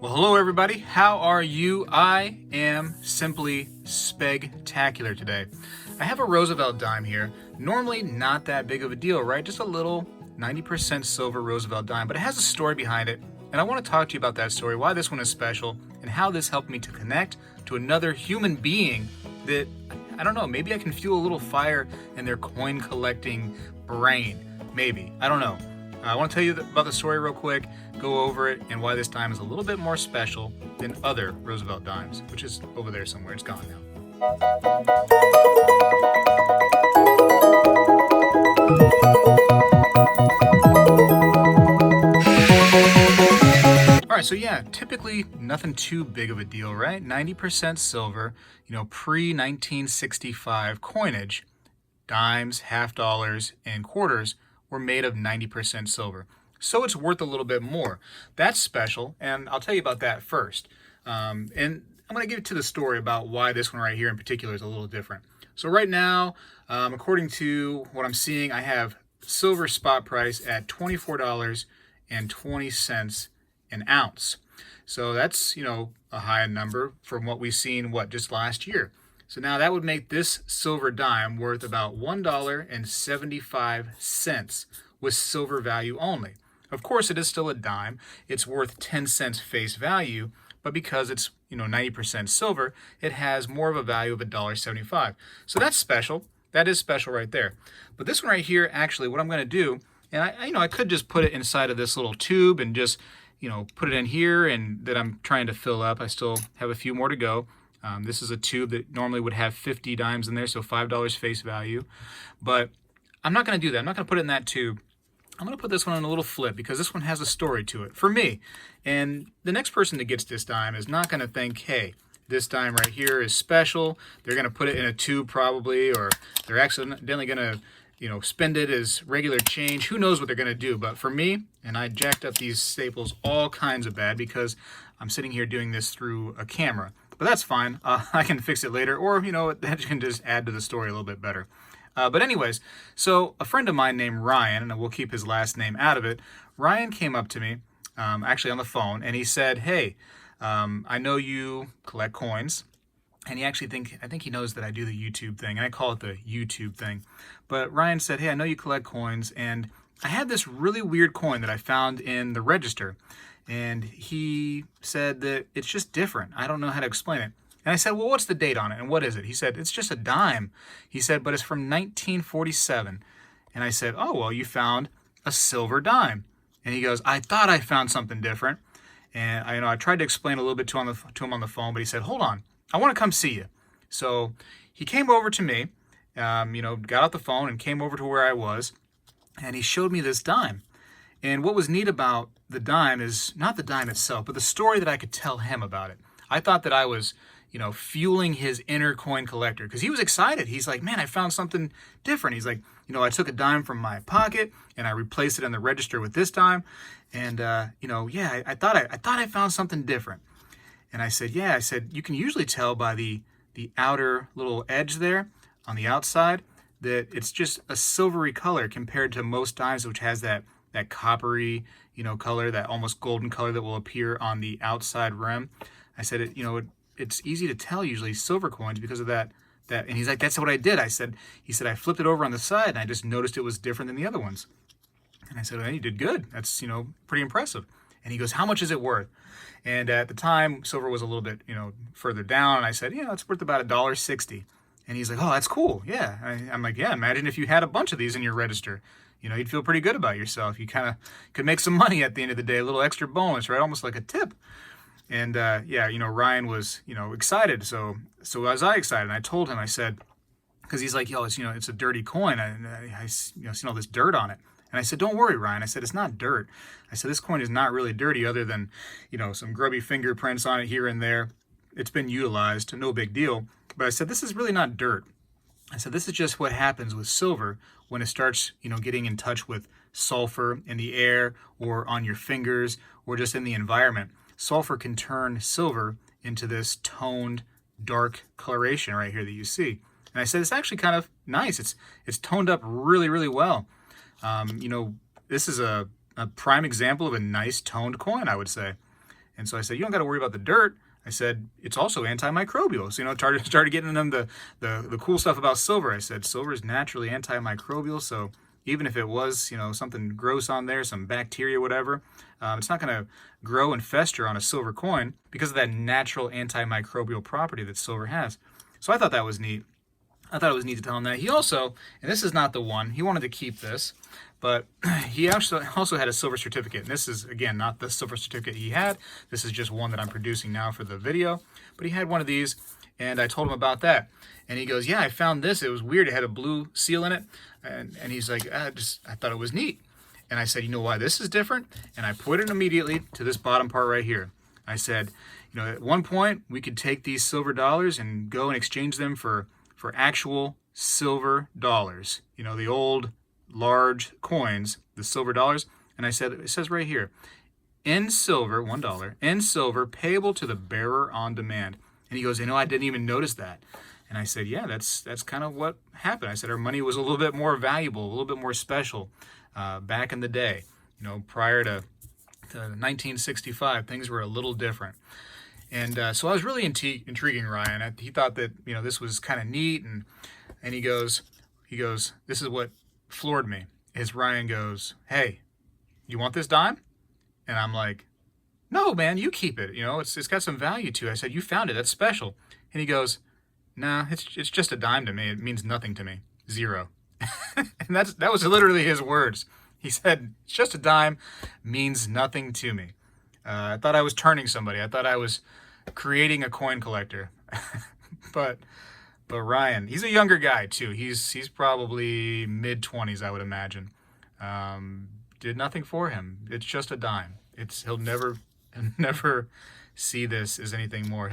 Well, hello everybody. How are you? I am simply spectacular today. I have a Roosevelt dime here. Normally not that big of a deal, right? Just a little 90% silver Roosevelt dime, but it has a story behind it. And I want to talk to you about that story, why this one is special, and how this helped me to connect to another human being that, I don't know, maybe I can fuel a little fire in their coin collecting brain. Maybe. I don't know. I want to tell you about the story real quick, go over it, and why this dime is a little bit more special than other Roosevelt dimes, which is over there somewhere. It's gone now. All right, so yeah, typically nothing too big of a deal, right? 90% silver, pre-1965 coinage, dimes, half dollars, and quarters were made of 90% silver. So it's worth a little bit more. That's special, and I'll tell you about that first. And I'm going to get to the story about why this one right here in particular is a little different. So right now, according to what I'm seeing, I have silver spot price at $24.20 an ounce. So that's, a high number from what we've seen, just last year. So now that would make this silver dime worth about $1.75 with silver value only. Of course, it is still a dime. It's worth 10 cents face value, but because it's 90% silver, it has more of a value of $1.75. So that's special. That is special right there. But this one right here, actually, what I'm going to do, and I could just put it inside of this little tube and just put it in here, and that I'm trying to fill up. I still have a few more to go. This is a tube that normally would have 50 dimes in there, so $5 face value. But I'm not going to do that. I'm not going to put it in that tube. I'm going to put this one in a little flip because this one has a story to it for me. And the next person that gets this dime is not going to think, hey, this dime right here is special. They're going to put it in a tube probably, or they're accidentally going to spend it as regular change. Who knows what they're going to do? But for me, and I jacked up these staples all kinds of bad because I'm sitting here doing this through a camera. But that's fine. I can fix it later, or that can just add to the story a little bit better. But anyways, so a friend of mine named Ryan, and we'll keep his last name out of it. Ryan came up to me, actually on the phone, and he said, "Hey, I know you collect coins." And I think he knows that I do the YouTube thing, and I call it the YouTube thing. But Ryan said, "Hey, I know you collect coins, and I had this really weird coin that I found in the register." And he said that it's just different. I don't know how to explain it. And I said, "Well, what's the date on it, and what is it?" He said, "It's just a dime." He said, "But it's from 1947. And I said, "Oh, well, you found a silver dime." And he goes, "I thought I found something different." And I tried to explain a little bit to him on the phone, but he said, "Hold on, I want to come see you." So he came over to me, got out the phone and came over to where I was, and he showed me this dime. And what was neat about the dime is not the dime itself, but the story that I could tell him about it. I thought that I was, fueling his inner coin collector, because he was excited. He's like, "Man, I found something different." He's like, "I took a dime from my pocket and I replaced it in the register with this dime. And, I thought I found something different." And I said, "Yeah," I said, "You can usually tell by the outer little edge there on the outside that it's just a silvery color compared to most dimes, which has that coppery, color, that almost golden color that will appear on the outside rim." I said, it's easy to tell usually silver coins because of that. And he's like, "That's what I did." He said, "I flipped it over on the side and I just noticed it was different than the other ones." And I said, "Well, you did good. That's, pretty impressive." And he goes, "How much is it worth?" And at the time, silver was a little bit, further down. And I said, "It's worth about $1.60. And he's like, "Oh, that's cool. Yeah." I'm like, "Yeah, imagine if you had a bunch of these in your register. You'd feel pretty good about yourself. You kind of could make some money at the end of the day, a little extra bonus, right? Almost like a tip." And Ryan was, excited. So was I excited. And I told him, I said, because he's like, it's a dirty coin. I seen all this dirt on it. And I said, "Don't worry, Ryan." I said, "It's not dirt." I said, "This coin is not really dirty other than, some grubby fingerprints on it here and there. It's been utilized, no big deal." But I said, "This is really not dirt." I said, "This is just what happens with silver when it starts, getting in touch with sulfur in the air or on your fingers or just in the environment. Sulfur can turn silver into this toned, dark coloration right here that you see." And I said, "It's actually kind of nice. It's toned up really, really well." This is a prime example of a nice toned coin, I would say. And so I said, you don't got to worry about the dirt. I said, it's also antimicrobial. So, started getting them the cool stuff about silver. I said, silver is naturally antimicrobial. So even if it was, something gross on there, some bacteria, whatever, it's not going to grow and fester on a silver coin because of that natural antimicrobial property that silver has. So I thought that was neat. I thought it was neat to tell him that. He also, and this is not the one, he wanted to keep this, but he also had a silver certificate. And this is, again, not the silver certificate he had. This is just one that I'm producing now for the video. But he had one of these, and I told him about that. And he goes, yeah, I found this. It was weird. It had a blue seal in it. And he's like, I thought it was neat. And I said, you know why this is different? And I put it immediately to this bottom part right here. I said, at one point, we could take these silver dollars and go and exchange them for actual silver dollars, the old large coins, the silver dollars. And I said, it says right here, in silver, $1, in silver, payable to the bearer on demand. And he goes, I didn't even notice that. And I said, yeah, that's kind of what happened. I said, our money was a little bit more valuable, a little bit more special back in the day. Prior to 1965, things were a little different. And so I was really intriguing Ryan. He thought that, this was kind of neat. And he goes, this is what floored me. Is Ryan goes, hey, you want this dime? And I'm like, no, man, you keep it. It's got some value to it. I said, you found it. That's special. And he goes, nah, it's just a dime to me. It means nothing to me. Zero. And that was literally his words. He said, it's just a dime, means nothing to me. I thought I was turning somebody. I thought I was creating a coin collector. but Ryan, he's a younger guy too. He's probably mid-20s, I would imagine. Did nothing for him. It's just a dime. He'll never see this as anything more.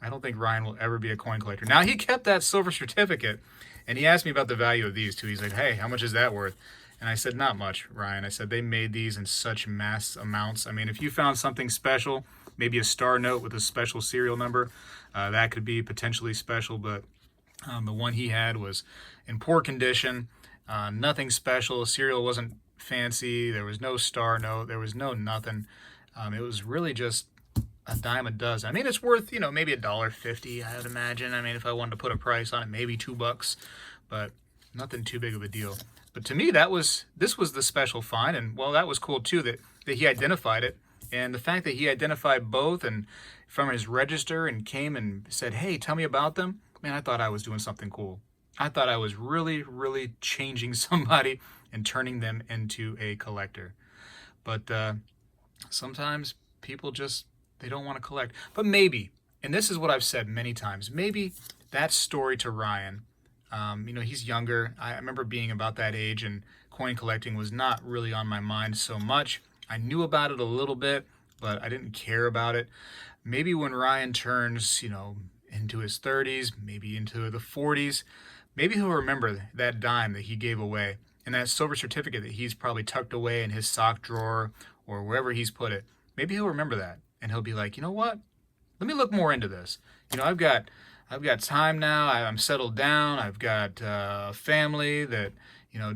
I don't think Ryan will ever be a coin collector. Now, he kept that silver certificate, and he asked me about the value of these too. He's like, hey, how much is that worth? And I said, not much, Ryan. I said, they made these in such mass amounts. I mean, if you found something special, maybe a star note with a special serial number, that could be potentially special. But the one he had was in poor condition, nothing special. Serial wasn't fancy. There was no star note. There was no nothing. It was really just a dime a dozen. I mean, it's worth, maybe $1.50, I would imagine. I mean, if I wanted to put a price on it, maybe $2, but nothing too big of a deal. But to me, this was the special find, and well, that was cool too that he identified it, and the fact that he identified both and from his register and came and said, "Hey, tell me about them." Man, I thought I was doing something cool. I thought I was really, really changing somebody and turning them into a collector. But sometimes people they don't want to collect. But maybe, and this is what I've said many times, maybe that story to Ryan. He's younger. I remember being about that age, and coin collecting was not really on my mind so much. I knew about it a little bit, but I didn't care about it. Maybe when Ryan turns, into his 30s, maybe into the 40s, maybe he'll remember that dime that he gave away and that silver certificate that he's probably tucked away in his sock drawer or wherever he's put it. Maybe he'll remember that, and he'll be like, you know what? Let me look more into this. I've got time now. I'm settled down. I've got a family that,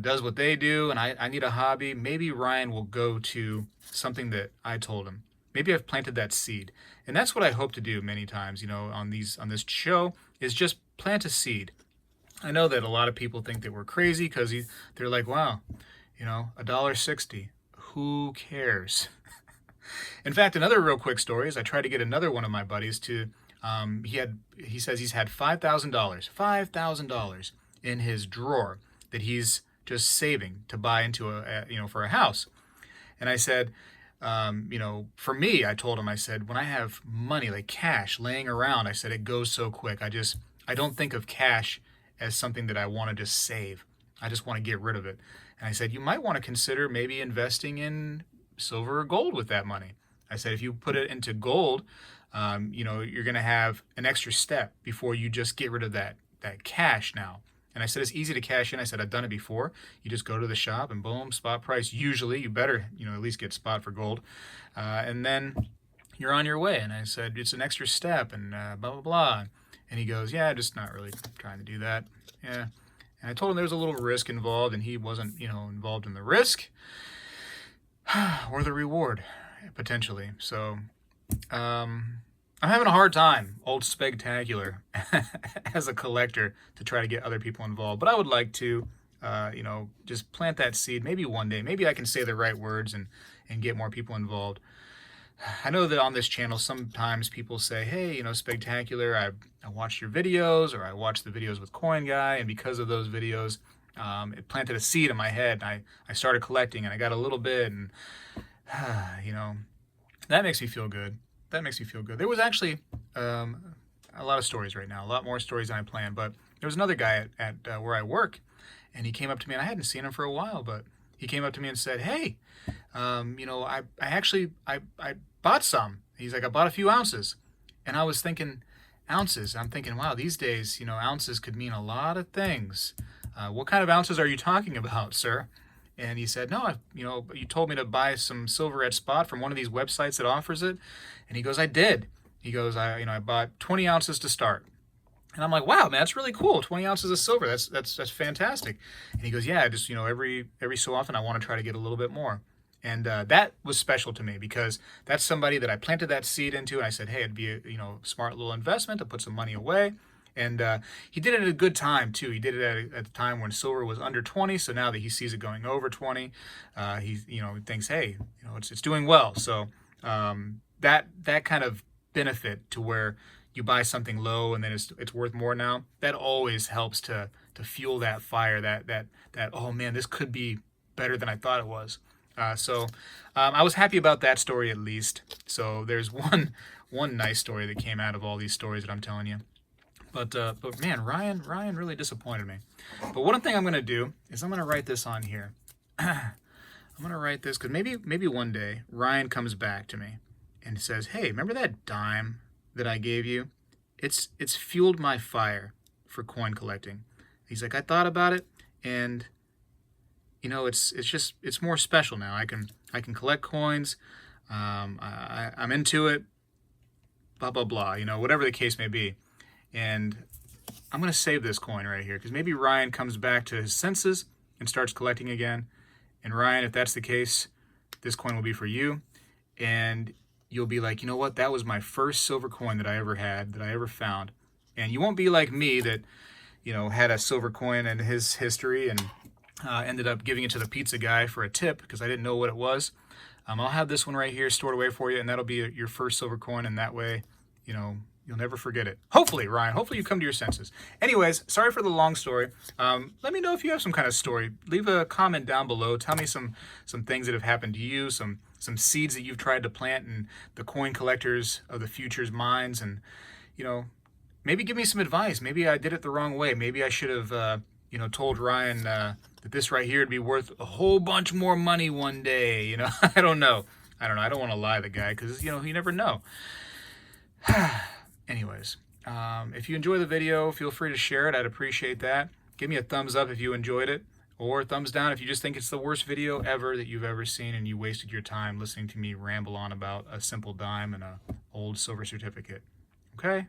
does what they do, and I need a hobby. Maybe Ryan will go to something that I told him. Maybe I've planted that seed. And that's what I hope to do many times, on this show, is just plant a seed. I know that a lot of people think that we're crazy because they're like, wow, $1.60. Who cares? In fact, another real quick story is I tried to get another one of my buddies to he says he's had $5,000 in his drawer that he's just saving to buy into for a house. And I said, for me, I told him, I said, when I have money like cash laying around, I said, it goes so quick. I don't think of cash as something that I want to just save. I just want to get rid of it. And I said, you might want to consider maybe investing in silver or gold with that money. I said, if you put it into gold, you're going to have an extra step before you just get rid of that cash now. And I said, it's easy to cash in. I said, I've done it before. You just go to the shop and boom, spot price. Usually you better, at least get spot for gold. And then you're on your way. And I said, it's an extra step and blah, blah, blah. And he goes, yeah, just not really trying to do that. Yeah. And I told him there was a little risk involved, and he wasn't, involved in the risk or the reward, potentially. So I'm having a hard time, old Spegtacular, as a collector to try to get other people involved. But I would like to, just plant that seed. Maybe one day, maybe I can say the right words and get more people involved. I know that on this channel, sometimes people say, hey, Spegtacular, I watched your videos, or I watched the videos with Coin Guy, and because of those videos, it planted a seed in my head, and I started collecting, and I got a little bit, and, that makes me feel good. That makes me feel good. There was actually a lot of stories right now, a lot more stories than I planned, but there was another guy at where I work, and he came up to me, and I hadn't seen him for a while, but he came up to me and said, hey, I actually bought some. He's like, I bought a few ounces. And I was thinking, ounces. I'm thinking, wow, these days, ounces could mean a lot of things. What kind of ounces are you talking about, sir? And he said, no, you told me to buy some silver at spot from one of these websites that offers it. And he goes, I did. He goes, I bought 20 ounces to start. And I'm like, wow, man, that's really cool. 20 ounces of silver. That's fantastic. And he goes, yeah, just, every so often I want to try to get a little bit more. And that was special to me because that's somebody that I planted that seed into. And I said, hey, it'd be a smart little investment to put some money away. And he did it at a good time too. He did it at the time when silver was under 20. So now that he sees it going over 20, he thinks, hey, it's doing well. So that kind of benefit to where you buy something low and then it's worth more now, that always helps to fuel that fire. That oh man, this could be better than I thought it was. So I was happy about that story at least. So there's one nice story that came out of all these stories that I'm telling you. But man, Ryan really disappointed me. But one thing I'm going to do is I'm going to write this on here. I'm going to write this because maybe one day Ryan comes back to me and says, hey, remember that dime that I gave you? It's fueled my fire for coin collecting. He's like, I thought about it, and it's more special now. I can collect coins. I'm into it. Blah blah blah. Whatever the case may be. And I'm going to save this coin right here because maybe Ryan comes back to his senses and starts collecting again. And Ryan, if that's the case, this coin will be for you. And you'll be like, you know what? That was my first silver coin that I ever had, that I ever found. And you won't be like me that, had a silver coin in his history and ended up giving it to the pizza guy for a tip because I didn't know what it was. I'll have this one right here stored away for you, and that'll be your first silver coin. And that way, you'll never forget it. Hopefully, Ryan. Hopefully you come to your senses. Anyways, sorry for the long story. Let me know if you have some kind of story. Leave a comment down below. Tell me some things that have happened to you, some seeds that you've tried to plant in the coin collectors of the future's minds. And, maybe give me some advice. Maybe I did it the wrong way. Maybe I should have, told Ryan that this right here would be worth a whole bunch more money one day. I don't know. I don't want to lie to the guy because, you never know. Anyways, if you enjoy the video, feel free to share it. I'd appreciate that. Give me a thumbs up if you enjoyed it, or a thumbs down if you just think it's the worst video ever that you've ever seen and you wasted your time listening to me ramble on about a simple dime and a old silver certificate. Okay?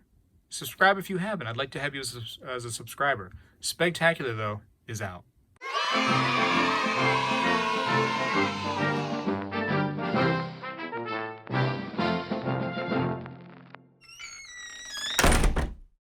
Subscribe if you haven't. I'd like to have you as a subscriber. Spegtacular, though, is out.